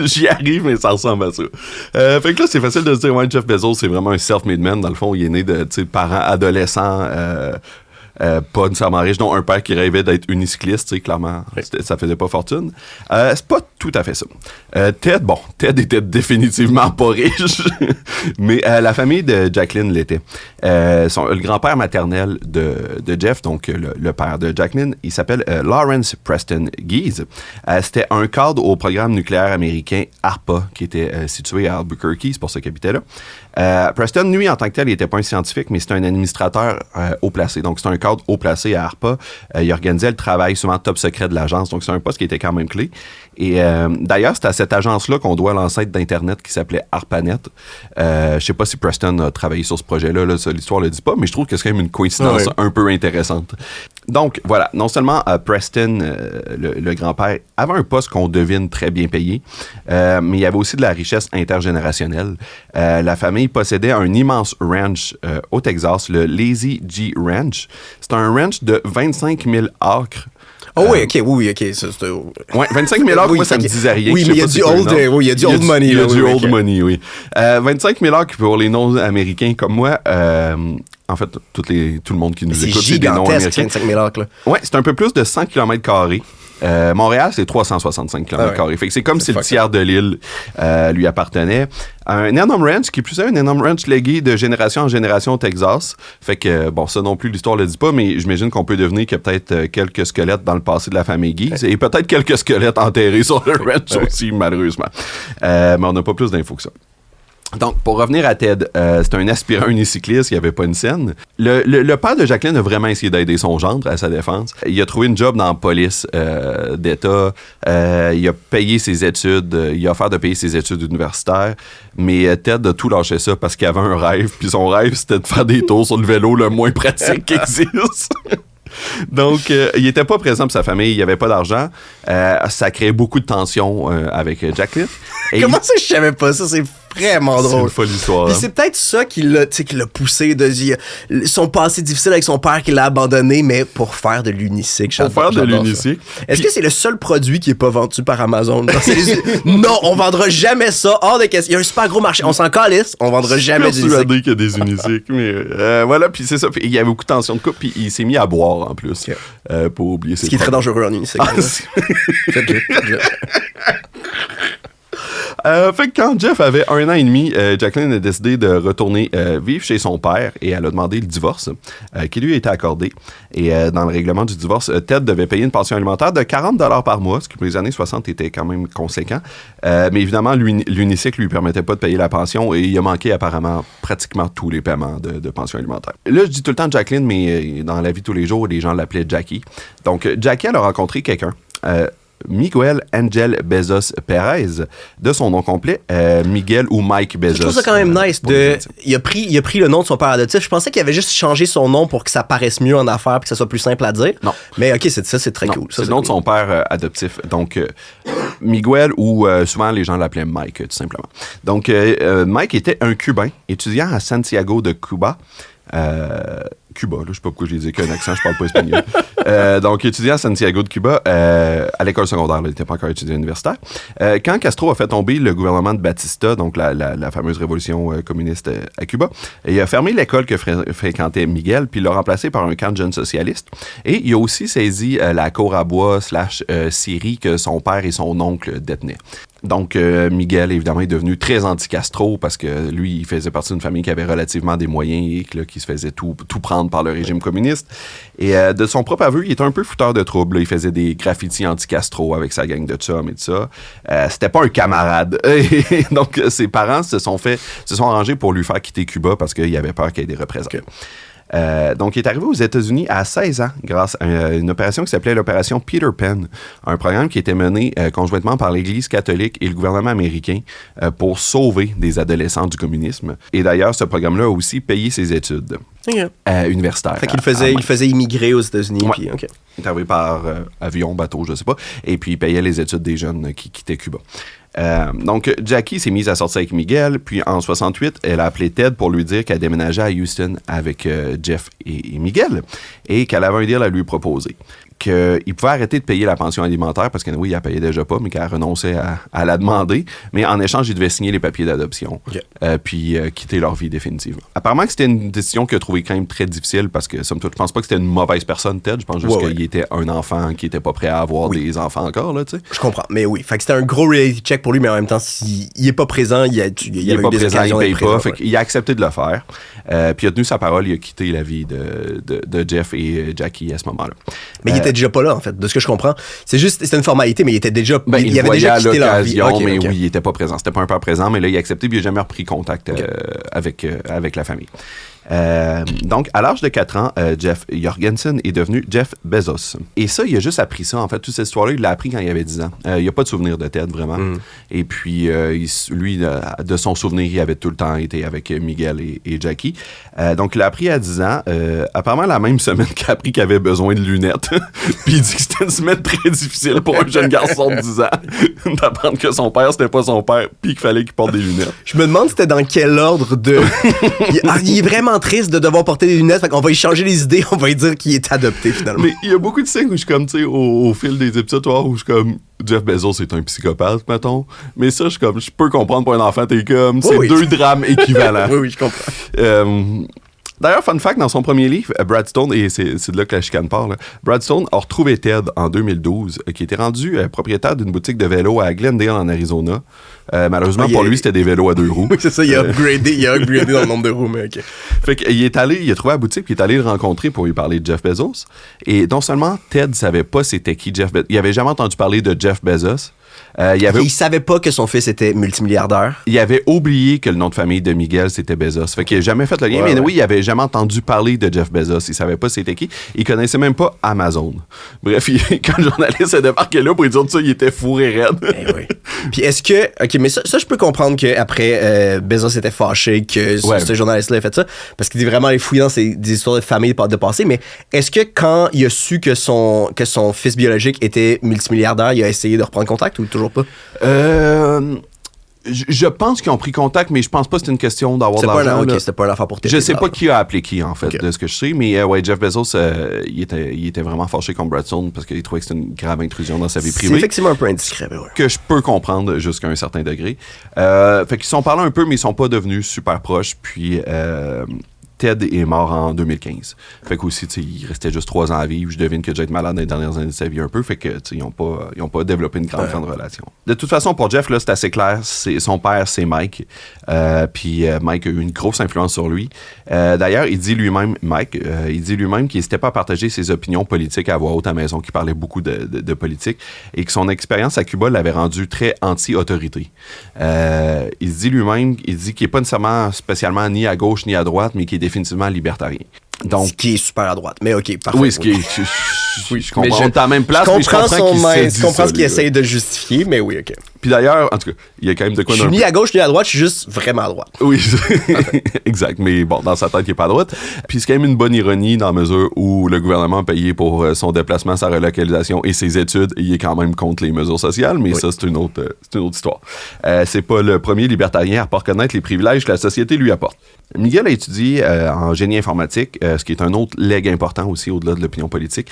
J'y arrive, mais ça ressemble à ça. Fait que là, c'est facile de se dire, ouais, Jeff Bezos, c'est vraiment un self-made man. Dans le fond, il est né de parents adolescents, pas nécessairement riches, dont un père qui rêvait d'être unicycliste, clairement, ça faisait pas fortune. C'est pas tout à fait ça. Ted était définitivement pas riche, mais la famille de Jacqueline l'était. Le grand-père maternel de Jeff, donc le père de Jacqueline, il s'appelle Lawrence Preston Gies. C'était un cadre au programme nucléaire américain ARPA, qui était situé à Albuquerque, c'est pour ça qu'il habitait là. Preston, lui, en tant que tel, il n'était pas un scientifique, mais c'était un administrateur haut placé. Donc, c'est un cadre haut placé à ARPA. Il organisait le travail souvent top secret de l'agence. Donc, c'est un poste qui était quand même clé. Et d'ailleurs, c'est à cette agence-là qu'on doit l'ancêtre d'Internet qui s'appelait ARPANET. Je sais pas si Preston a travaillé sur ce projet-là. Là, ça, l'histoire le dit pas, mais je trouve que c'est quand même une coïncidence un peu intéressante. Donc, voilà. Non seulement Preston, le grand-père, avait un poste qu'on devine très bien payé, mais il y avait aussi de la richesse intergénérationnelle. La famille possédait un immense ranch au Texas, le Lazy G Ranch. C'est un ranch de 25 000 acres. Oh oui, OK. Ouais, 25 000 acres, moi, ça me disait rien. Oui, mais il y a du old money. Il y a du old money, oui. 25 000 acres pour les non-américains comme moi. En fait, tout le monde qui nous écoute, c'est des non-américains. 25 000 acres, là. Ouais, c'est un peu plus de 100 km². Montréal, c'est 365 km². Fait que c'est comme si le tiers de l'île lui appartenait. Un énorme ranch, qui plus est un énorme ranch légué de génération en génération au Texas. Fait que, bon, ça non plus, l'histoire le dit pas, mais j'imagine qu'on peut deviner qu'il y a peut-être quelques squelettes dans le passé de la famille Gies et peut-être quelques squelettes enterrés sur le ranch aussi, malheureusement. Mais on n'a pas plus d'infos que ça. Donc, pour revenir à Ted, c'est un aspirant unicycliste, il n'y avait pas une scène. Le père de Jacqueline a vraiment essayé d'aider son gendre à sa défense. Il a trouvé une job dans la police d'État, il a payé ses études, il a offert de payer ses études universitaires, mais Ted a tout lâché ça parce qu'il avait un rêve, puis son rêve, c'était de faire des tours sur le vélo le moins pratique qui existe. Donc, il était pas présent pour sa famille, il n'y avait pas d'argent. Ça créait beaucoup de tensions avec Jacqueline. Et comment ça, je savais pas ça? C'est vraiment drôle. C'est une folle histoire. Puis c'est peut-être ça qui l'a poussé de dire son passé difficile avec son père qui l'a abandonné, mais pour faire de l'unicycle. Pour faire de l'unicycle. Est-ce que c'est le seul produit qui est pas vendu par Amazon? Non, on vendra jamais ça. Hors de question. Il y a un super gros marché. On s'en calisse. On vendra jamais d'unicycle. Je suis persuadé qu'il y a des unicycles. Mais voilà, puis c'est ça. Puis il y avait beaucoup de tension de couple, puis il s'est mis à boire en plus. Pour oublier ses Ce qui est très dangereux en unicycle. Faites-le. Fait que quand Jeff avait 1 an et demi, Jacqueline a décidé de retourner vivre chez son père et elle a demandé le divorce qui lui a été accordé. Et dans le règlement du divorce, Ted devait payer une pension alimentaire de 40 $ par mois, ce qui pour les années 60 était quand même conséquent. Mais évidemment, l'unicycle lui permettait pas de payer la pension et il a manqué apparemment pratiquement tous les paiements de pension alimentaire. Là, je dis tout le temps Jacqueline, mais dans la vie de tous les jours, les gens l'appelaient Jackie. Donc, Jackie, elle a rencontré quelqu'un. Miguel Angel Bezos Perez, de son nom complet, Miguel ou Mike Bezos. Je trouve ça quand même nice. Il a pris le nom de son père adoptif. Je pensais qu'il avait juste changé son nom pour que ça paraisse mieux en affaires et que ça soit plus simple à dire. Non. Mais OK, c'est très cool. C'est le nom de son père adoptif. Donc, Miguel, ou souvent les gens l'appelaient Mike, tout simplement. Donc, Mike était un Cubain, étudiant à Santiago de Cuba. Cuba, là, je sais pas pourquoi j'ai dit qu'un accent, je parle pas espagnol. Donc, étudiant à Santiago de Cuba, à l'école secondaire, il n'était pas encore étudiant universitaire. Quand Castro a fait tomber le gouvernement de Batista, donc la fameuse révolution communiste à Cuba, il a fermé l'école que fréquentait Miguel, puis il l'a remplacé par un camp de jeunes socialistes. Et il a aussi saisi la cour à bois / scierie que son père et son oncle détenaient. Donc, Miguel, évidemment, est devenu très anti-Castro parce que lui, il faisait partie d'une famille qui avait relativement des moyens et qui se faisait tout prendre par le régime communiste. Et de son propre aveu, il était un peu fouteur de trouble. Il faisait des graffitis anti-Castro avec sa gang de chums et tout ça. C'était pas un camarade. Donc, ses parents se sont arrangés pour lui faire quitter Cuba parce qu'il avait peur qu'il y ait des représailles. Okay. Donc, il est arrivé aux États-Unis à 16 ans grâce à une opération qui s'appelait l'opération Peter Pan, un programme qui était mené conjointement par l'Église catholique et le gouvernement américain pour sauver des adolescents du communisme. Et d'ailleurs, ce programme-là a aussi payé ses études universitaires. Fait qu'il faisait immigrer aux États-Unis. Ouais. Puis, okay. Il est arrivé par avion, bateau, je sais pas. Et puis, il payait les études des jeunes qui quittaient Cuba. Donc, Jackie s'est mise à sortir avec Miguel, puis en 68, elle a appelé Ted pour lui dire qu'elle déménageait à Houston avec Jeff et Miguel et qu'elle avait un deal à lui proposer. qu'il pouvait arrêter de payer la pension alimentaire parce que oui, il la payait déjà pas, mais qu'elle renonçait à la demander. Mais en échange, il devait signer les papiers d'adoption, puis quitter leur vie définitivement. Apparemment que c'était une décision qu'il a trouvée quand même très difficile parce que, somme toute, je pense pas que c'était une mauvaise personne, Ted. Je pense juste qu'il était un enfant qui était pas prêt à avoir des enfants encore, là, tu sais. Je comprends, mais oui. Fait que c'était un gros reality check pour lui, mais en même temps, s'il est pas présent, il est pas présent, il paye pas. Fait qu'il a accepté de le faire. Puis il a tenu sa parole, il a quitté la vie de Jeff et Jackie à ce moment-là. Mais il était déjà pas là, en fait, de ce que je comprends. C'est juste, c'était une formalité, mais il était déjà, il avait déjà quitté leur vie. Oui, il était pas présent. C'était pas un père présent, mais là, il a accepté, puis il a jamais repris contact avec la famille. Donc, à l'âge de 4 ans, Jeff Jorgensen est devenu Jeff Bezos. Et ça, il a juste appris ça, en fait. Toute cette histoire-là, il l'a appris quand il avait 10 ans. Il n'a pas de souvenir de Ted, vraiment. Et puis, lui, de son souvenir, il avait tout le temps été avec Miguel et Jackie. Donc, il l'a appris à 10 ans. Apparemment, la même semaine qu'il a appris qu'il avait besoin de lunettes. Puis, il dit que c'était une semaine très difficile pour un jeune garçon de 10 ans d'apprendre que son père, c'était pas son père, puis qu'il fallait qu'il porte des lunettes. Je me demande c'était dans quel ordre de... il est vraiment triste de devoir porter des lunettes, fait qu'on va y changer les idées, on va y dire qu'il est adopté finalement. Mais il y a beaucoup de signes où je suis comme, tu sais, au fil des épisodes, où je suis comme, Jeff Bezos est un psychopathe, mettons. Mais ça, je peux comprendre pour un enfant, t'es comme, c'est deux drames équivalents. Oui, je comprends. D'ailleurs, fun fact, dans son premier livre, Brad Stone, et c'est de là que la chicane part, là, Brad Stone a retrouvé Ted en 2012, qui était rendu propriétaire d'une boutique de vélos à Glendale, en Arizona. Malheureusement, pour lui, c'était des vélos à 2 roues. Oui, c'est ça, il a upgradé dans le nombre de roues, mais OK. Fait qu'il est allé, il a trouvé la boutique, puis il est allé le rencontrer pour lui parler de Jeff Bezos. Et non seulement Ted savait pas c'était qui Jeff Bezos, il avait jamais entendu parler de Jeff Bezos. Il savait pas que son fils était multimilliardaire. Il avait oublié que le nom de famille de Miguel, c'était Bezos. Fait qu'il a jamais fait le lien. Oui, il avait jamais entendu parler de Jeff Bezos. Il savait pas c'était qui. Il connaissait même pas Amazon. Bref, quand le journaliste a débarqué là pour dire ça, il était fourré raide. Oui. Puis est-ce que... OK, mais ça je peux comprendre qu'après, Bezos était fâché que ce journaliste-là ait fait ça, parce qu'il est vraiment allé fouiller dans des histoires de famille de passé, mais est-ce que quand il a su que son fils biologique était multimilliardaire, il a essayé de reprendre contact ou toujours pas? Je pense qu'ils ont pris contact, mais je pense pas que c'était une question d'avoir de l'argent. C'était pas une affaire pour t'aider. Je sais pas qui a appelé qui, en fait, de ce que je sais, mais Jeff Bezos, il était vraiment fâché contre Brad Stone parce qu'il trouvait que c'était une grave intrusion dans sa vie privée. C'est effectivement un peu indiscret, mais que je peux comprendre jusqu'à un certain degré. Fait qu'ils sont parlé un peu, mais ils sont pas devenus super proches, puis... Ted est mort en 2015. Fait qu'aussi, il restait juste 3 ans à vivre. Je devine que j'ai été malade dans les dernières années de sa vie un peu. Fait que, ils ont pas développé une grande relation. De toute façon, pour Jeff, là, c'est assez clair. Son père, c'est Mike. Puis Mike a eu une grosse influence sur lui. D'ailleurs, il dit lui-même qu'il n'hésitait pas à partager ses opinions politiques à voix haute à la maison, qu'il parlait beaucoup de politique et que son expérience à Cuba l'avait rendu très anti-autorité. Il dit lui-même, qu'il n'est pas nécessairement spécialement ni à gauche ni à droite, mais qu'il est définitivement libertarien. Donc, ce qui est super à droite. Mais OK, parfait. Oui, ce qui est... Je comprends. On est à la même place, je comprends ce qu'il essaye de justifier, mais oui, OK. Puis d'ailleurs, en tout cas, il y a quand même de quoi... Je suis ni à gauche ni à droite, je suis juste vraiment à droite. Oui, exact. Mais bon, dans sa tête, il n'est pas à droite. Puis c'est quand même une bonne ironie dans la mesure où le gouvernement a payé pour son déplacement, sa relocalisation et ses études, et il est quand même contre les mesures sociales, mais ça, c'est une autre histoire. C'est pas le premier libertarien à pas reconnaître les privilèges que la société lui apporte. Miguel a étudié en génie informatique, ce qui est un autre leg important aussi au-delà de l'opinion politique.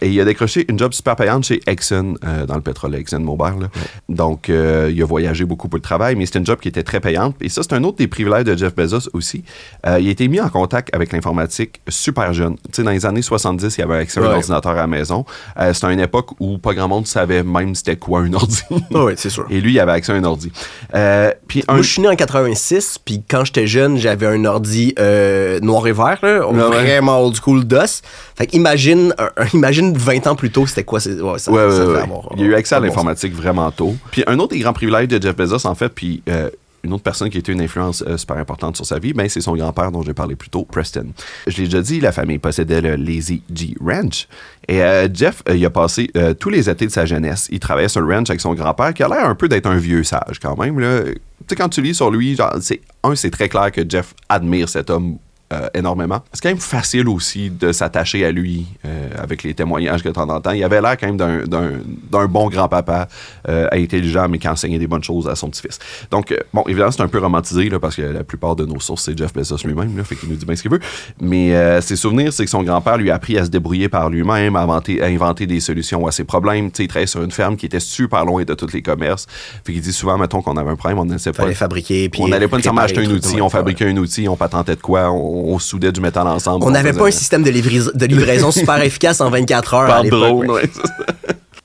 Et il a décroché une job super payante chez Exxon, dans le pétrole, ExxonMobil. Là. Donc, il a voyagé beaucoup pour le travail, mais c'était une job qui était très payante. Et ça, c'est un autre des privilèges de Jeff Bezos aussi. Il a été mis en contact avec l'informatique super jeune. Tu sais, dans les années 70, il y avait accès à un ordinateur à la maison. C'était une époque où pas grand monde savait même c'était quoi un ordi. Oui, c'est sûr. Et lui, il avait accès à un ordi. Moi, je suis né en 86, puis quand j'étais jeune, j'avais un ordi noir et vert, là, vraiment old school DOS. Fait qu'imagine 20 ans plus tôt, c'était quoi? Il y a eu accès à l'informatique vraiment tôt. Puis un autre des grands privilèges de Jeff Bezos, en fait, puis une autre personne qui a été une influence super importante sur sa vie, c'est son grand-père dont j'ai parlé plus tôt, Preston. Je l'ai déjà dit, la famille possédait le Lazy G Ranch. Et Jeff, il a passé tous les étés de sa jeunesse. Il travaillait sur le ranch avec son grand-père, qui a l'air un peu d'être un vieux sage quand même. Tu sais, quand tu lis sur lui, genre, c'est très clair que Jeff admire cet homme énormément. C'est quand même facile aussi de s'attacher à lui avec les témoignages que de temps en temps. Il avait l'air quand même d'un bon grand-papa intelligent, mais qui enseignait des bonnes choses à son petit-fils. Donc, bon, évidemment, c'est un peu romantisé là, parce que la plupart de nos sources, c'est Jeff Bezos lui-même, là, fait qu'il nous dit bien ce qu'il veut. Mais ses souvenirs, c'est que son grand-père lui a appris à se débrouiller par lui-même, à inventer des solutions à ses problèmes. Tu sais, il travaillait sur une ferme qui était super loin de tous les commerces. Fait qu'il dit souvent, mettons qu'on avait un problème, on n'allait pas fabriquer, puis on n'allait pas nécessairement acheter un outil, on fabriquait un outil, on patentait de quoi, on soudait du métal ensemble. On n'avait pas un système de livraison super efficace en 24 heures par à l'époque. drone, ouais.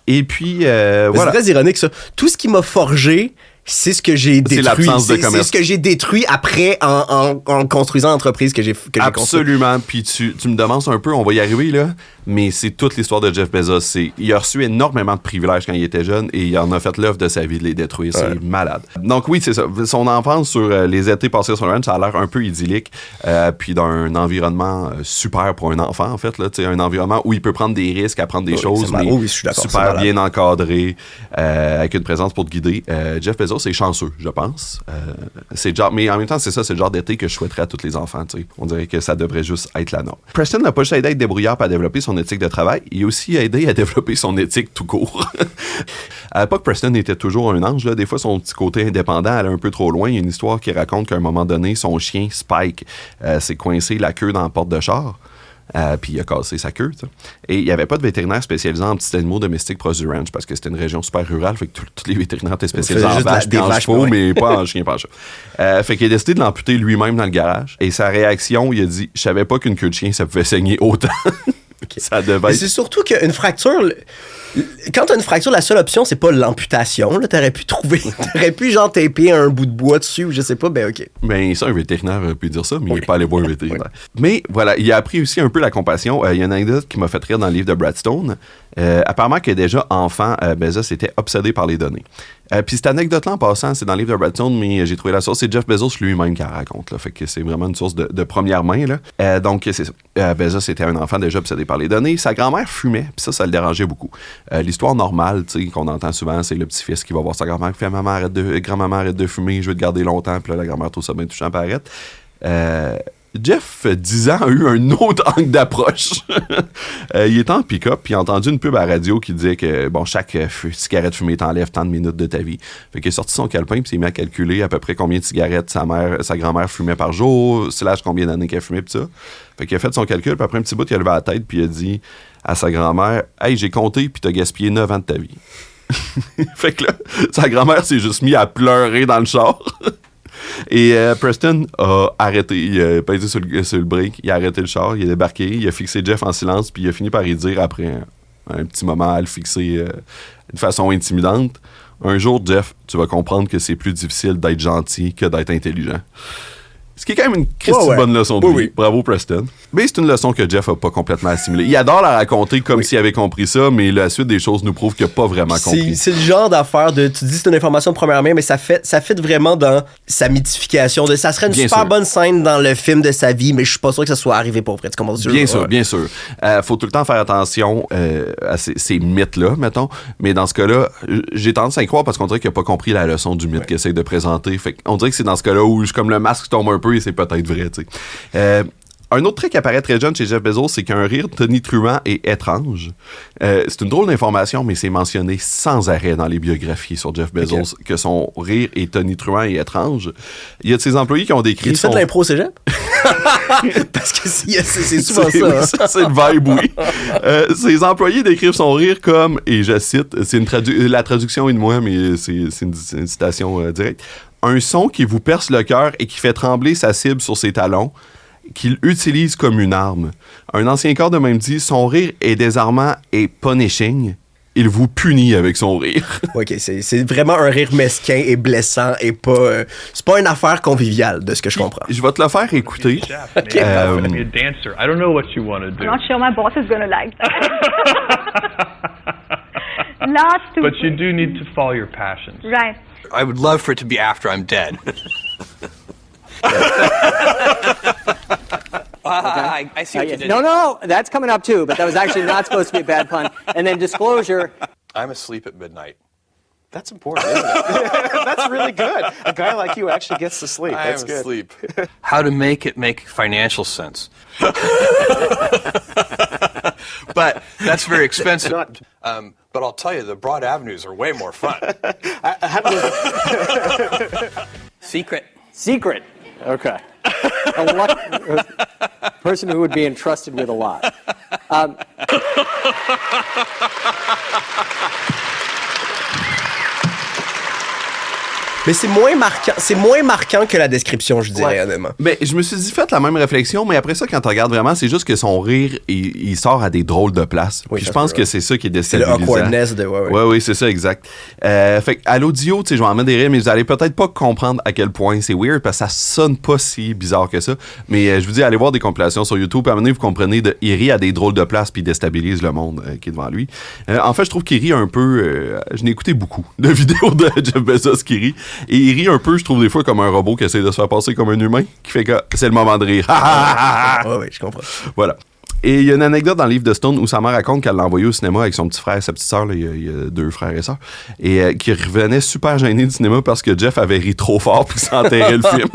Et puis, voilà. C'est très ironique, ça. Tout ce qui m'a forgé, c'est ce que j'ai détruit. C'est l'absence de commerce. C'est ce que j'ai détruit après en construisant l'entreprise que j'ai construite. Absolument. Puis tu me demandes un peu, on va y arriver, là, mais c'est toute l'histoire de Jeff Bezos. Il a reçu énormément de privilèges quand il était jeune et il en a fait l'œuvre de sa vie de les détruire. C'est malade. Donc oui, c'est ça. Son enfance sur les étés passés sur le ranch, ça a l'air un peu idyllique. Puis d'un environnement super pour un enfant, en fait. Là, un environnement où il peut prendre des risques, apprendre des choses, mais je suis d'accord, super bien encadré, avec une présence pour te guider. Jeff Bezos, c'est chanceux, je pense. Mais en même temps, c'est ça, c'est le genre d'été que je souhaiterais à tous les enfants. T'sais. On dirait que ça devrait juste être la norme. Preston n'a pas juste aidé à être débrouillard et à développer son éthique de travail, il a aussi aidé à développer son éthique tout court. À l'époque, Preston était toujours un ange. Là. Des fois, son petit côté indépendant allait un peu trop loin. Il y a une histoire qui raconte qu'à un moment donné, son chien, Spike, s'est coincé la queue dans la porte de char. Puis il a cassé sa queue. T'sais. Et il n'y avait pas de vétérinaire spécialisé en petits animaux domestiques proches du ranch parce que c'était une région super rurale. Fait que tous les vétérinaires étaient spécialisés en vaches et en chevaux, mais pas en chien, pas en chat. Fait qu'il a décidé de l'amputer lui-même dans le garage. Et sa réaction, il a dit « Je savais pas qu'une queue de chien, ça pouvait saigner autant. » Okay. Ça devait être... C'est surtout qu'une fracture... Quand t'as une fracture, la seule option, c'est pas l'amputation. Là, t'aurais pu genre taper un bout de bois dessus ou je sais pas, ben ok. Ben ça, un vétérinaire aurait pu dire ça, mais il n'est pas allé voir un vétérinaire. Mais voilà, il a appris aussi un peu la compassion. Il y a une anecdote qui m'a fait rire dans le livre de Brad Stone. Apparemment que déjà enfant, Bezos était obsédé par les données. Puis cette anecdote-là, en passant, c'est dans le livre de Brad Stone, mais j'ai trouvé la source. C'est Jeff Bezos lui-même qui la raconte. Là, fait que c'est vraiment une source de première main. Là. Donc, c'est ça. Bezos était un enfant déjà obsédé par les données. Sa grand-mère fumait, puis ça le dérangeait beaucoup. L'histoire normale, tu sais, qu'on entend souvent, c'est le petit-fils qui va voir sa grand-mère qui fait « Grand-maman, arrête de fumer, je veux te garder longtemps. » Puis là, la grand-mère trouve ça bien touchant, puis arrête. Jeff, 10 ans, a eu un autre angle d'approche. Il était en pick-up, puis il a entendu une pub à la radio qui disait que bon, chaque cigarette fumée t'enlève tant de minutes de ta vie. Fait qu'il a sorti son calepin, puis s'est mis à calculer à peu près combien de cigarettes sa grand-mère fumait par jour, / combien d'années qu'elle fumait, puis ça. Fait qu'il a fait son calcul, puis après un petit bout, il a levé la tête, puis il a dit à sa grand-mère « Hey, j'ai compté, puis t'as gaspillé 9 ans de ta vie. » Fait que là, sa grand-mère s'est juste mis à pleurer dans le char. Et Preston a arrêté, il a pesé sur le break, il a arrêté le char, il a débarqué, il a fixé Jeff en silence, puis il a fini par y dire après un petit moment à le fixer de façon intimidante. Un jour, Jeff, tu vas comprendre que c'est plus difficile d'être gentil que d'être intelligent. Ce qui est quand même une Christie bonne leçon de vie. Oui. Bravo, Preston. Mais c'est une leçon que Jeff n'a pas complètement assimilée. Il adore la raconter comme s'il avait compris ça, mais la suite des choses nous prouve qu'il n'a pas vraiment compris. C'est le genre d'affaire de... Tu dis c'est une information de première main, mais ça fit vraiment dans sa mythification. Ça serait une super bonne scène dans le film de sa vie, mais je suis pas sûr que ça soit arrivé pour vrai. Bien sûr. Faut tout le temps faire attention à ces mythes-là, mettons. Mais dans ce cas-là, j'ai tendance à y croire parce qu'on dirait qu'il n'a pas compris la leçon du mythe qu'il essaie de présenter. Fait on dirait que c'est dans ce cas-là où comme le masque tombe un peu et c'est peut-être vrai, tu sais. Un autre trait qui apparaît très jeune chez Jeff Bezos, c'est qu'un rire tonitruant et étrange. C'est une drôle d'information, mais c'est mentionné sans arrêt dans les biographies sur Jeff Bezos que son rire est tonitruant et étrange. Il y a de ses employés qui ont décrit... Tu fais de l'impro cégep? Parce que c'est souvent ça. Ça, c'est le vibe, oui. Ses employés décrivent son rire comme, et je cite, la traduction est de moi, mais c'est une citation directe, un son qui vous perce le cœur et qui fait trembler sa cible sur ses talons, qu'il utilise comme une arme. Un ancien corps de même dit « Son rire est désarmant et punishing. Il vous punit avec son rire. » OK, c'est vraiment un rire mesquin et blessant et pas... c'est pas une affaire conviviale, de ce que je comprends. Je vais te le faire écouter. Okay. I'm a dancer. I don't know what you want to do. I'm not sure my boss is going to like that. Last week. But you do need to follow your passions. Right. I would love for it to be after I'm dead. I see what you did. No, that's coming up too, but that was actually not supposed to be a bad pun. And then disclosure. I'm asleep at midnight. That's important, isn't it? That's really good. A guy like you actually gets to sleep. That's good. Sleep. How to make it make financial sense. But that's very expensive. But I'll tell you, the broad avenues are way more fun. Secret. Secret. Okay. A person who would be entrusted with a lot. Mais c'est moins marquant que la description, je dirais, honnêtement. Ben, je me suis dit, faites la même réflexion, mais après ça, quand tu regardes vraiment, c'est juste que son rire, il sort à des drôles de places. Oui, puis je pense que c'est ça qui est déstabilisant. C'est le awkwardness de... Oui, c'est ça, exact. Fait à l'audio, tu sais, je vais en mettre des rires, mais vous allez peut-être pas comprendre à quel point c'est weird, parce que ça sonne pas si bizarre que ça. Mais je vous dis, allez voir des compilations sur YouTube, puis à un moment donné, vous comprenez, il rit à des drôles de places, puis il déstabilise le monde qui est devant lui. En fait, je trouve qu'il rit un peu... je n'ai écouté beaucoup de vidéos de Jeff Bezos qui rit. Et il rit un peu, je trouve, des fois, comme un robot qui essaie de se faire passer comme un humain, qui fait que c'est le moment de rire. Oui, je comprends. Voilà. Et il y a une anecdote dans le livre de Stone où sa mère raconte qu'elle l'a envoyé au cinéma avec son petit frère et sa petite sœur. Il y a 2 frères et sœurs. Et qui revenait super gêné du cinéma parce que Jeff avait ri trop fort puis s'enterrait le film.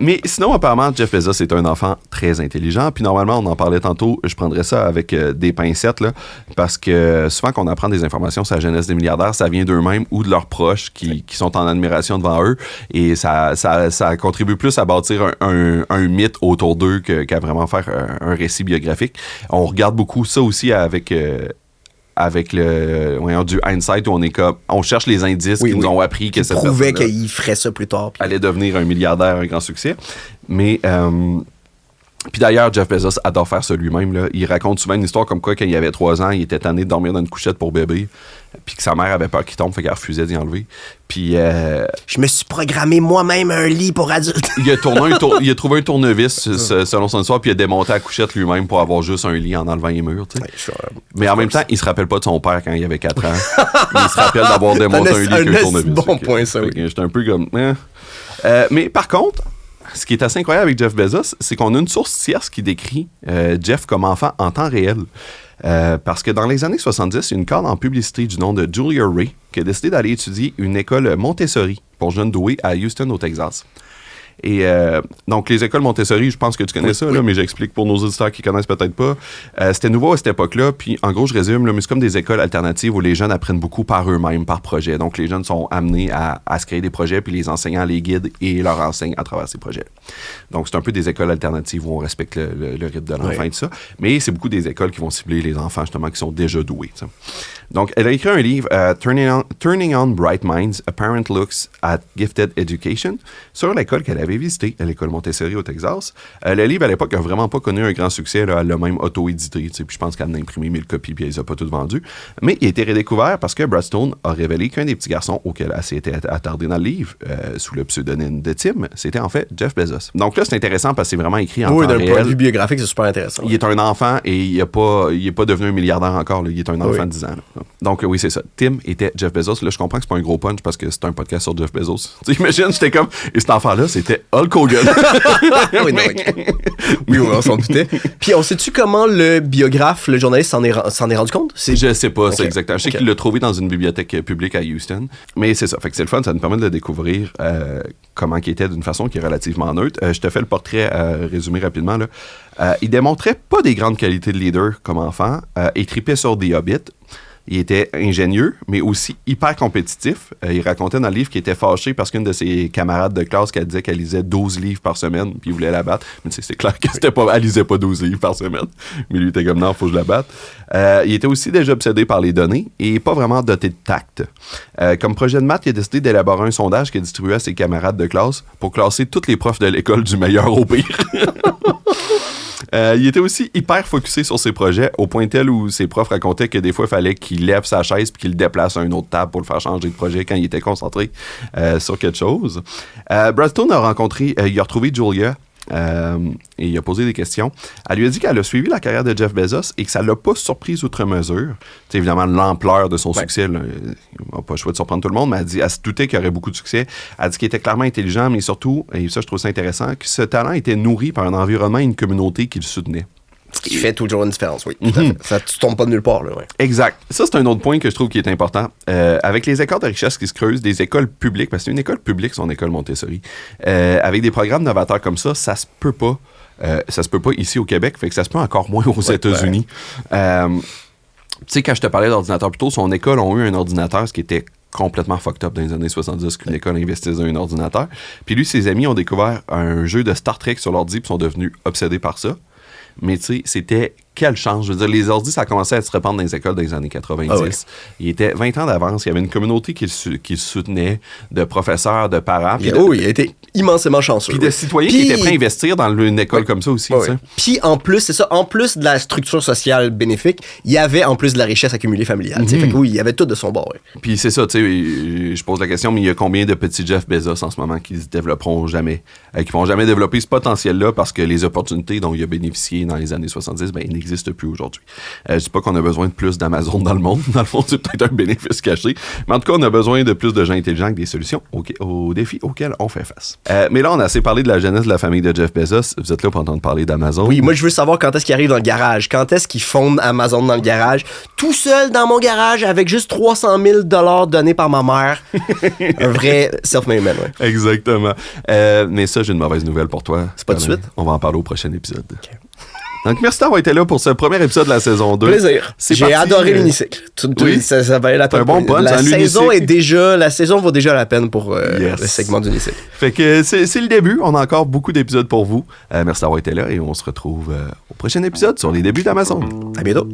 Mais sinon, apparemment, Jeff Bezos est un enfant très intelligent. Puis normalement, on en parlait tantôt, je prendrais ça avec des pincettes, là, parce que souvent qu'on apprend des informations sur la jeunesse des milliardaires, ça vient d'eux-mêmes ou de leurs proches qui sont en admiration devant eux. Et ça contribue plus à bâtir un mythe autour d'eux qu'à vraiment faire un récit biographique. On regarde beaucoup ça aussi avec du hindsight où on cherche les indices qui nous ont appris que cette prouvait qu'il ferait ça plus tard. Allait devenir un milliardaire, un grand succès. Mais puis d'ailleurs, Jeff Bezos adore faire ça lui-même. Là. Il raconte souvent une histoire comme quoi, quand il avait 3 ans, il était tanné de dormir dans une couchette pour bébé, puis que sa mère avait peur qu'il tombe, fait qu'elle refusait d'y enlever. Puis je me suis programmé moi-même un lit pour adultes. Il a trouvé un tournevis selon son histoire, puis il a démonté la couchette lui-même pour avoir juste un lit en enlevant les murs. Tu sais. Mais en même temps, il se rappelle pas de son père quand il avait 4 ans. Il se rappelle d'avoir démonté un lit avec un tournevis. Bon point, ça, oui. J'étais un peu comme... mais par contre... Ce qui est assez incroyable avec Jeff Bezos, c'est qu'on a une source tierce qui décrit Jeff comme enfant en temps réel. Parce que dans les années 70, il y a une cadre en publicité du nom de Julia Ray qui a décidé d'aller étudier une école Montessori pour jeunes doués à Houston, au Texas. Et donc, les écoles Montessori, je pense que tu connais ça, là, mais j'explique pour nos auditeurs qui connaissent peut-être pas. C'était nouveau à cette époque-là, puis en gros, je résume, là, mais c'est comme des écoles alternatives où les jeunes apprennent beaucoup par eux-mêmes, par projet. Donc, les jeunes sont amenés à se créer des projets, puis les enseignants les guident et leur enseignent à travers ces projets. Donc, c'est un peu des écoles alternatives où on respecte le rythme de l'enfant et tout ça. Mais c'est beaucoup des écoles qui vont cibler les enfants, justement, qui sont déjà doués. T'sais. Donc, elle a écrit un livre, Turning on Bright Minds, A Parent Looks at Gifted Education, sur l'école qu'elle avait visitée, l'école Montessori au Texas. Le livre, à l'époque, n'a vraiment pas connu un grand succès. Là, elle l'a même auto-édité. Puis je pense qu'elle en a imprimé 1000 copies, puis elle les a pas toutes vendues. Mais il a été redécouvert parce que Brad Stone a révélé qu'un des petits garçons auquel elle s'était attardée dans le livre, sous le pseudonyme de Tim, c'était en fait Jeff Bezos. Donc là, c'est intéressant parce que c'est vraiment écrit en temps réel. Oui, d'un point de vue biographique, c'est super intéressant. Il est un enfant et il n'est pas devenu un milliardaire encore. Là. Il est un enfant de 10 ans. Là. Donc oui, c'est ça. Tim était Jeff Bezos. Là, je comprends que c'est pas un gros punch parce que c'est un podcast sur Jeff Bezos. Tu imagines, j'étais comme... Et cet enfant-là, c'était Hulk Hogan. Oui, non, oui, on s'en doutait. Puis on sait-tu comment le biographe, le journaliste, s'en est rendu compte? Je sais pas, c'est exactement. Je sais qu'il l'a trouvé dans une bibliothèque publique à Houston. Mais c'est ça. Fait que c'est le fun, ça nous permet de le découvrir comment il était d'une façon qui est relativement neutre. Je te fais le portrait résumé rapidement. Là. Il démontrait pas des grandes qualités de leader comme enfant. Il tripait sur The Hobbit. Il était ingénieux, mais aussi hyper compétitif. Il racontait dans le livre qu'il était fâché parce qu'une de ses camarades de classe qu'elle disait qu'elle lisait 12 livres par semaine, puis il voulait la battre. Mais tu sais, c'est clair que elle lisait pas 12 livres par semaine. Mais lui était comme non, faut que je la batte. Il était aussi déjà obsédé par les données et pas vraiment doté de tact. Comme projet de maths, il a décidé d'élaborer un sondage qu'il a distribué à ses camarades de classe pour classer tous les profs de l'école du meilleur au pire. Il était aussi hyper focusé sur ses projets, au point tel où ses profs racontaient que des fois, il fallait qu'il lève sa chaise puis qu'il le déplace à une autre table pour le faire changer de projet quand il était concentré sur quelque chose. Brad Stone a retrouvé Julia et il a posé des questions. Elle lui a dit qu'elle a suivi la carrière de Jeff Bezos et que ça l'a pas surprise outre mesure. C'est évidemment l'ampleur de son succès. Là, il n'a pas le choix de surprendre tout le monde, mais elle se doutait qu'il y aurait beaucoup de succès. Elle a dit qu'il était clairement intelligent, mais surtout, et ça je trouve ça intéressant, que ce talent était nourri par un environnement et une communauté qui le soutenait. Ce qui fait toujours une différence, oui. Tout à fait. Ça, tu tombes pas de nulle part, là. Ouais. Exact. Ça, c'est un autre point que je trouve qui est important. Avec les écarts de richesse qui se creusent, des écoles publiques, parce que c'est une école publique, son école Montessori, avec des programmes novateurs comme ça se peut pas. Ça se peut pas ici au Québec, fait que ça se peut encore moins aux États-Unis. Tu sais, quand je te parlais d'ordinateur plus tôt, son école ont eu un ordinateur, ce qui était complètement fucked up dans les années 70 qu'une école investisse dans un ordinateur. Puis lui, ses amis ont découvert un jeu de Star Trek sur l'ordi puis sont devenus obsédés par ça. Mais tu sais, c'était quelle chance. Je veux dire, les ordis, ça a commencé à se répandre dans les écoles dans les années 90. Ah oui. Il était 20 ans d'avance. Il y avait une communauté qui le soutenait, de professeurs, de parents. Il a été immensément chanceux. Puis de citoyens qui étaient prêts à investir dans une école comme ça aussi. Oui. Puis en plus, c'est ça, en plus de la structure sociale bénéfique, il y avait en plus de la richesse accumulée familiale. Fait que oui, il y avait tout de son bord. Ouais. Puis c'est ça, tu sais, je pose la question, mais il y a combien de petits Jeff Bezos en ce moment qui se développeront jamais, qui vont jamais développer ce potentiel-là parce que les opportunités dont il a bénéficié dans les années 70, ben, ils n'existent plus aujourd'hui. Je dis pas qu'on a besoin de plus d'Amazon dans le monde. Dans le fond, c'est peut-être un bénéfice caché. Mais en tout cas, on a besoin de plus de gens intelligents avec des solutions aux défis auxquels on fait face. Mais là, on a assez parlé de la jeunesse de la famille de Jeff Bezos. Vous êtes là pour entendre parler d'Amazon. Oui, moi, je veux savoir quand est-ce qu'il arrive dans le garage. Quand est-ce qu'il fonde Amazon dans le garage. Tout seul dans mon garage avec juste 300 000 $ donnés par ma mère. Un vrai self-made man, ouais. Exactement. Mais ça, j'ai une mauvaise nouvelle pour toi. C'est pas de suite? On va en parler au prochain épisode. Okay. Donc, merci d'avoir été là pour ce premier épisode de la saison 2. Plaisir. J'ai adoré l'unicycle. Oui. Ça valait la peine. Un bon punch, la saison vaut déjà la peine pour le segment d'unicycle. Fait que c'est le début. On a encore beaucoup d'épisodes pour vous. Merci d'avoir été là et on se retrouve au prochain épisode sur les débuts d'Amazon. À bientôt.